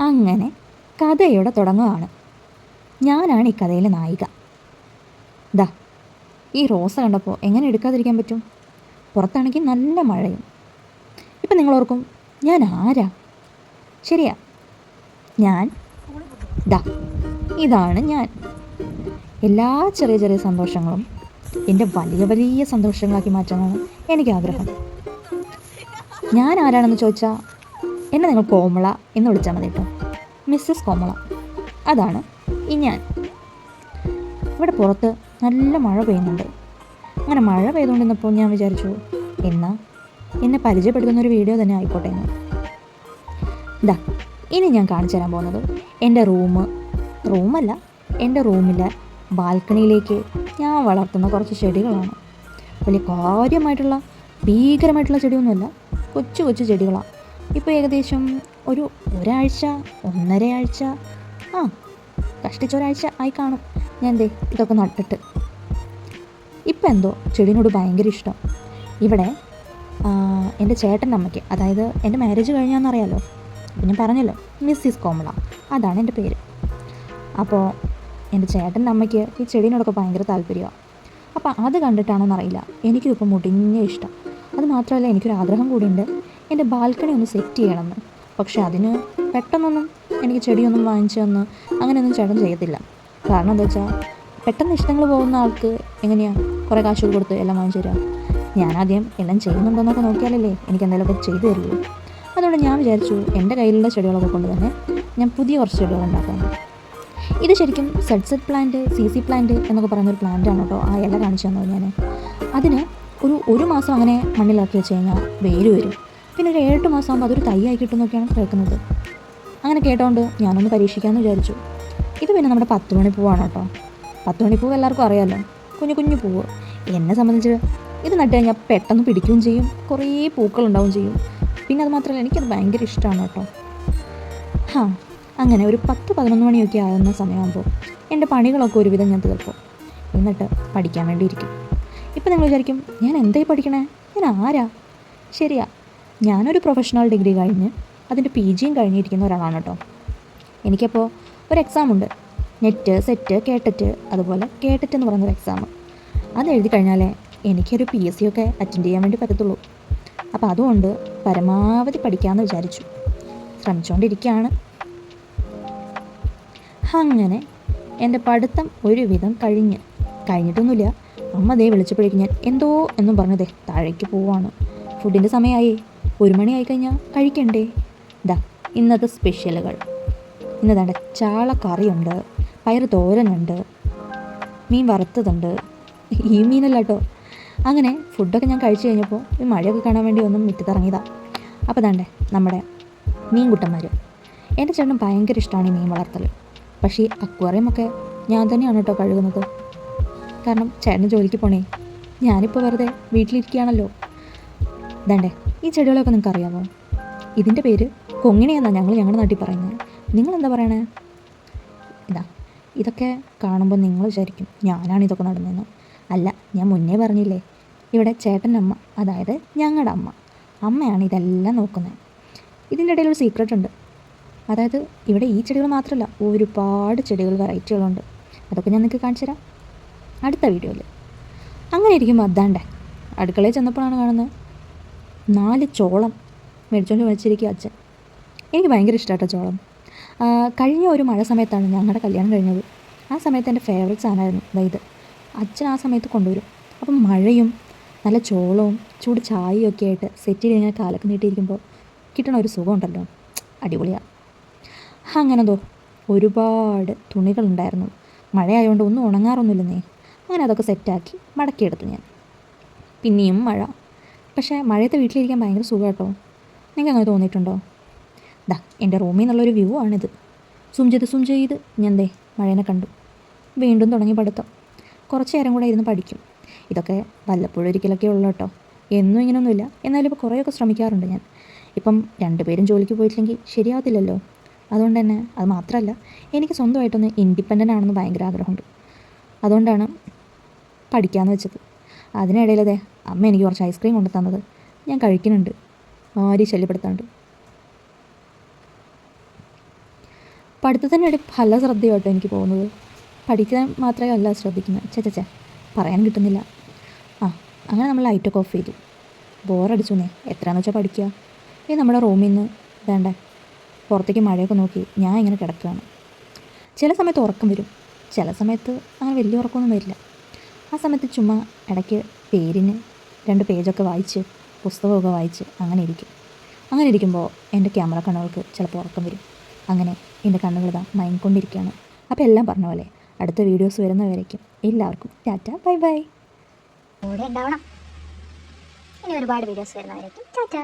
അങ്ങനെ കഥയുടെ തുടങ്ങുകയാണ്. ഞാനാണ് ഈ കഥയിലെ നായിക. ദാ ഈ റോസ കണ്ടപ്പോൾ എങ്ങനെ എടുക്കാതിരിക്കാൻ പറ്റും? പുറത്താണെങ്കിൽ നല്ല മഴയും. ഇപ്പം നിങ്ങളോർക്കും ഞാൻ ആരാ? ശരിയാ, ഞാൻ ഇതാണ് ഞാൻ. എല്ലാ ചെറിയ ചെറിയ സന്തോഷങ്ങളും എൻ്റെ വലിയ വലിയ സന്തോഷങ്ങളാക്കി മാറ്റാനാണ് എനിക്ക് ആഗ്രഹം. ഞാൻ ആരാണെന്ന് ചോദിച്ചാൽ എന്നെ നിങ്ങൾ കോമള എന്ന് വിളിച്ചാൽ മതി കേട്ടോ. മിസ്സസ് കോമള, അതാണ് ഈ ഞാൻ. ഇവിടെ പുറത്ത് നല്ല മഴ പെയ്യുന്നുണ്ട്. അങ്ങനെ മഴ പെയ്തുകൊണ്ടിരുന്നപ്പോൾ ഞാൻ വിചാരിച്ചു, എന്നാൽ എന്നെ പരിചയപ്പെടുത്തുന്നൊരു വീഡിയോ തന്നെ ആയിക്കോട്ടെ എന്ന്. ഇനി ഞാൻ കാണിച്ചു തരാൻ പോകുന്നത് എൻ്റെ റൂമല്ല, എൻ്റെ റൂമിലെ ബാൽക്കണിയിലേക്ക് ഞാൻ വളർത്തുന്ന കുറച്ച് ചെടികളാണ്. വലിയ കാര്യമായിട്ടുള്ള ഭീകരമായിട്ടുള്ള ചെടിയൊന്നുമല്ല, കൊച്ചു കൊച്ചു ചെടികളാണ്. ഇപ്പോൾ ഏകദേശം ഒരാഴ്ച 1.5 ആഴ്ച കഷ്ടിച്ചൊരാഴ്ച ആയി കാണും ഞാൻ ഇതൊക്കെ നട്ടിട്ട്. ഇപ്പം എന്തോ ചെടീനോട് ഭയങ്കര ഇഷ്ടം. ഇവിടെ എൻ്റെ ചേട്ടൻ്റെ അമ്മയ്ക്ക്, അതായത് എൻ്റെ മാരേജ് കഴിഞ്ഞാന്നറിയാലോ, ഞാൻ പറഞ്ഞല്ലോ മിസ്സിസ് കോമള, അതാണ് എൻ്റെ പേര്. അപ്പോൾ എൻ്റെ ചേട്ടൻ്റെ അമ്മയ്ക്ക് ഈ ചെടീനോടൊക്കെ ഭയങ്കര താല്പര്യമാണ്. അപ്പോൾ അത് കണ്ടിട്ടാണോന്നറിയില്ല, എനിക്കിതിപ്പോൾ മുടിഞ്ഞ ഇഷ്ടം. അത് മാത്രമല്ല, എനിക്കൊരാഗ്രഹം കൂടിയുണ്ട്, എൻ്റെ ബാൽക്കണി ഒന്ന് സെറ്റ് ചെയ്യണമെന്ന്. പക്ഷേ അതിന് പെട്ടെന്നൊന്നും എനിക്ക് ചെടിയൊന്നും വാങ്ങിച്ചു തന്ന് അങ്ങനെയൊന്നും ചേട്ടൻ ചെയ്യത്തില്ല. കാരണം എന്താ വെച്ചാൽ, പെട്ടെന്ന് ഇഷ്ടങ്ങൾ പോകുന്ന ആൾക്ക് എങ്ങനെയാണ് കുറേ കാശ് കൊടുത്ത് എല്ലാം വാങ്ങിച്ചു തരിക? ഞാനാദ്യം എല്ലാം ചെയ്യുന്നുണ്ടോയെന്നൊക്കെ നോക്കിയാലല്ലേ എനിക്ക് എന്തെങ്കിലുമൊക്കെ ചെയ്തു തരുള്ളൂ. അതുകൊണ്ട് ഞാൻ വിചാരിച്ചു എൻ്റെ കയ്യിലുള്ള ചെടികളൊക്കെ കൊണ്ട് തന്നെ ഞാൻ പുതിയ കുറച്ച് ചെടികൾ ഉണ്ടാക്കാം. ഇത് ശരിക്കും സെഡ്സെറ്റ് പ്ലാന്റ്, CC പ്ലാന്റ് എന്നൊക്കെ പറയുന്നൊരു പ്ലാന്റാണ് കേട്ടോ. ആ ഇല കാണിച്ചു തന്നത് ഞാൻ. അതിന് ഒരു മാസം അങ്ങനെ മണ്ണിലാക്കി വെച്ച് കഴിഞ്ഞാൽ വേര് വരും. പിന്നെ ഒരു 7-8 മാസം ആകുമ്പോൾ അതൊരു തൈയായി കിട്ടുമെന്നൊക്കെയാണ് കേൾക്കുന്നത്. അങ്ങനെ കേട്ടോണ്ട് ഞാനൊന്ന് പരീക്ഷിക്കാമെന്ന് വിചാരിച്ചു. ഇത് പിന്നെ നമ്മുടെ 10 മണിപ്പൂവാണ് കേട്ടോ. 10 മണിപ്പൂവ് എല്ലാവർക്കും അറിയാമല്ലോ, കുഞ്ഞു കുഞ്ഞു പൂവ്. എന്നെ സംബന്ധിച്ച് ഇത് നട്ട് കഴിഞ്ഞാൽ പെട്ടെന്ന് പിടിക്കുകയും ചെയ്യും, കുറേ പൂക്കളുണ്ടാവും ചെയ്യും. പിന്നെ അത് മാത്രമല്ല, എനിക്കത് ഭയങ്കര ഇഷ്ടമാണ് കേട്ടോ. അങ്ങനെ ഒരു 10-11 മണിയൊക്കെ ആകുന്ന സമയമാകുമ്പോൾ എൻ്റെ പണികളൊക്കെ ഒരുവിധം ഞാൻ തീർക്കും. എന്നിട്ട് പഠിക്കാൻ വേണ്ടി ഇരിക്കും. ഇപ്പം നിങ്ങൾ വിചാരിക്കും, ഞാൻ എന്തായി പഠിക്കണേ, ഞാൻ ആരാ? ശരിയാ, ഞാനൊരു പ്രൊഫഷണൽ ഡിഗ്രി കഴിഞ്ഞ് അതിൻ്റെ PGയും കഴിഞ്ഞിരിക്കുന്ന ഒരാളാണ് കേട്ടോ. എനിക്കപ്പോൾ ഒരു എക്സാമുണ്ട്, നെറ്റ്, സെറ്റ്, കേട്ടറ്റ്, അതുപോലെ കേട്ടറ്റ് എന്ന് പറയുന്നൊരു എക്സാം. അത് എഴുതി കഴിഞ്ഞാലേ എനിക്കൊരു PSC ഒക്കെ അറ്റൻഡ് ചെയ്യാൻ വേണ്ടി പറ്റത്തുള്ളൂ. അപ്പോൾ അതുകൊണ്ട് പരമാവധി പഠിക്കാമെന്ന് വിചാരിച്ചു, ശ്രമിച്ചുകൊണ്ടിരിക്കുകയാണ്. അങ്ങനെ എൻ്റെ പഠിത്തം ഒരുവിധം കഴിഞ്ഞിട്ടൊന്നുമില്ല. അമ്മ വിളിച്ചപ്പോഴേക്കും ഞാൻ എന്നും പറഞ്ഞതേ താഴേക്ക് പോവാണ്. ഫുഡിൻ്റെ സമയമായി, 1 മണി ആയിക്കഴിഞ്ഞാൽ കഴിക്കണ്ടേ. ഇന്നത്തെ സ്പെഷ്യലുകൾ ഇന്നതാണ്ട് ചാള കറിയുണ്ട്, പയർ തോരനുണ്ട്, മീൻ വറുത്തതുണ്ട്. ഈ മീനല്ല കേട്ടോ. അങ്ങനെ ഫുഡൊക്കെ ഞാൻ കഴിച്ചു കഴിഞ്ഞപ്പോൾ ഈ മഴയൊക്കെ കാണാൻ വേണ്ടി ഒന്നും മുറ്റത്തിറങ്ങിയതാണ്. അപ്പോൾ ദാണ്ടേ നമ്മുടെ മീൻകുട്ടന്മാർ. എൻ്റെ ചേട്ടന് ഭയങ്കര ഇഷ്ടമാണ് ഈ മീൻ വളർത്തൽ. പക്ഷേ ഈ അക്വേറിയമൊക്കെ ഞാൻ തന്നെയാണ് കേട്ടോ കഴുകുന്നത്. കാരണം ചേട്ടന് ജോലിക്ക് പോണേ, ഞാനിപ്പോൾ വെറുതെ വീട്ടിലിരിക്കുകയാണല്ലോ. ദാണ്ടേ ഈ ചെടികളൊക്കെ നിങ്ങൾക്ക് അറിയാമോ? ഇതിൻ്റെ പേര് കൊങ്ങിണിയെന്നാണ് ഞങ്ങളുടെ നാട്ടിൽ പറയുന്നത്. നിങ്ങളെന്താ പറയണേ? ഇതൊക്കെ കാണുമ്പോൾ നിങ്ങൾ വിചാരിക്കും ഞാനാണ് ഇതൊക്കെ നടന്നതെന്ന്. അല്ല, ഞാൻ മുന്നേ പറഞ്ഞില്ലേ, ഇവിടെ ചേട്ടൻ്റെ അമ്മ, അതായത് ഞങ്ങളുടെ അമ്മയാണ് ഇതെല്ലാം നോക്കുന്നത്. ഇതിൻ്റെ ഇടയിൽ ഒരു സീക്രട്ട് ഉണ്ട്. അതായത് ഇവിടെ ഈ ചെടികൾ മാത്രമല്ല, ഒരുപാട് ചെടികൾ, വെറൈറ്റികളുണ്ട്. അതൊക്കെ ഞാൻ നിങ്ങൾക്ക് കാണിച്ചു തരാം അടുത്ത വീഡിയോയിൽ. അങ്ങനെ ഇരിക്കുമ്പോൾ അതാണ്ടേ അടുക്കളയിൽ ചെന്നപ്പോഴാണ് കാണുന്നത് 4 ചോളം മേടിച്ചുകൊണ്ട് വെച്ചിരിക്കുക അച്ഛൻ. എനിക്ക് ഭയങ്കര ഇഷ്ടമാട്ടോ ചോളം. കഴിഞ്ഞ ഒരു മഴ സമയത്താണ് ഞങ്ങളുടെ കല്യാണം കഴിഞ്ഞത്. ആ സമയത്ത് എൻ്റെ ഫേവറേറ്റ് സാധനമായിരുന്നു ഇത്. അച്ഛൻ ആ സമയത്ത് കൊണ്ടുവരും. അപ്പം മഴയും നല്ല ചോളവും ചൂട് ചായയും ഒക്കെ ആയിട്ട് സെറ്റ് ചെയ്ത് ഇങ്ങനെ കാലൊക്കെ നീട്ടിയിരിക്കുമ്പോൾ കിട്ടണ ഒരു സുഖം ഉണ്ടല്ലോ, അടിപൊളിയാണ്. അങ്ങനെ ഒരുപാട് തുണികളുണ്ടായിരുന്നു. മഴയായതുകൊണ്ട് ഒന്നും ഉണങ്ങാറൊന്നുമില്ലെന്നേ. അങ്ങനെ അതൊക്കെ സെറ്റാക്കി മടക്കിയെടുത്തു ഞാൻ. പിന്നെയും മഴ. പക്ഷേ മഴയത്ത് വീട്ടിലിരിക്കാൻ ഭയങ്കര സുഖം കേട്ടോ. നിങ്ങൾക്ക് അങ്ങനെ തോന്നിയിട്ടുണ്ടോ? എൻ്റെ റൂമിൽ നിന്നുള്ളൊരു വ്യൂ ആണിത്. സൂം ചെയ്ത് ഞാൻ മഴേനെ കണ്ടു. വീണ്ടും തുടങ്ങി പഠിത്തം. കുറച്ച് നേരം കൂടെ ഇരുന്ന് പഠിക്കും. ഇതൊക്കെ വല്ലപ്പോഴും ഒരിക്കലൊക്കെ ഉള്ളൂ കേട്ടോ, എന്നും ഇങ്ങനെയൊന്നുമില്ല. എന്നാലും ഇപ്പോൾ കുറേയൊക്കെ ശ്രമിക്കാറുണ്ട് ഞാൻ. ഇപ്പം 2 പേരും ജോലിക്ക് പോയിട്ടില്ലെങ്കിൽ ശരിയാവത്തില്ലല്ലോ. അതുകൊണ്ട് തന്നെ, അത് മാത്രമല്ല, എനിക്ക് സ്വന്തമായിട്ടൊന്ന് ഇൻഡിപെൻഡൻ്റ് ആണെന്ന് ഭയങ്കര ആഗ്രഹമുണ്ട്. അതുകൊണ്ടാണ് പഠിക്കാമെന്ന് വെച്ചത്. അതിനിടയിൽ അമ്മ എനിക്ക് കുറച്ച് ഐസ്ക്രീം കൊണ്ടു തന്നത് ഞാൻ കഴിക്കുന്നുണ്ട്, ആരെയും ശല്യപ്പെടുത്താണ്ട്. പഠിത്തത്തിനിടെ പല ശ്രദ്ധയോട്ടോ എനിക്ക് പോകുന്നത്. പഠിക്കാൻ മാത്രമേ അല്ല ശ്രദ്ധിക്കുന്നത്. ചേ പറയാൻ കിട്ടുന്നില്ല. ആ അങ്ങനെ നമ്മൾ ലൈറ്റൊക്കെ ഓഫ് ചെയ്തു. ബോറടിച്ചുന്നേ. എത്രയാണെന്ന് വെച്ചാൽ പഠിക്കുക. ഈ നമ്മുടെ റൂമിൽ നിന്ന് വേണ്ടേ പുറത്തേക്ക് മഴയൊക്കെ നോക്കി ഞാൻ ഇങ്ങനെ കിടക്കുകയാണ്. ചില സമയത്ത് ഉറക്കം വരും, ചില സമയത്ത് അങ്ങനെ വലിയ ഉറക്കമൊന്നും വരില്ല. ആ സമയത്ത് ചുമ്മാ ഇടയ്ക്ക് പേരിന് 2 പേജൊക്കെ വായിച്ച് പുസ്തകമൊക്കെ വായിച്ച് അങ്ങനെ ഇരിക്കും. അങ്ങനെ ഇരിക്കുമ്പോൾ എൻ്റെ ക്യാമറ കണ്ണുകൾക്ക് ചിലപ്പോൾ ഉറക്കം വരും. അങ്ങനെ എൻ്റെ കണ്ണുകളിതാ മയങ്ങിക്കൊണ്ടിരിക്കുകയാണ്. അപ്പോൾ എല്ലാം പറഞ്ഞ പോലെ അടുത്ത വീഡിയോസ് വരുന്നവരേക്കും എല്ലാവർക്കും ടാറ്റ ബൈ ബൈ. കൂടെ ഉണ്ടാവണം. ഇനി ഒരുപാട് വീഡിയോസ് വരുന്നവരേക്കും ടാറ്റ.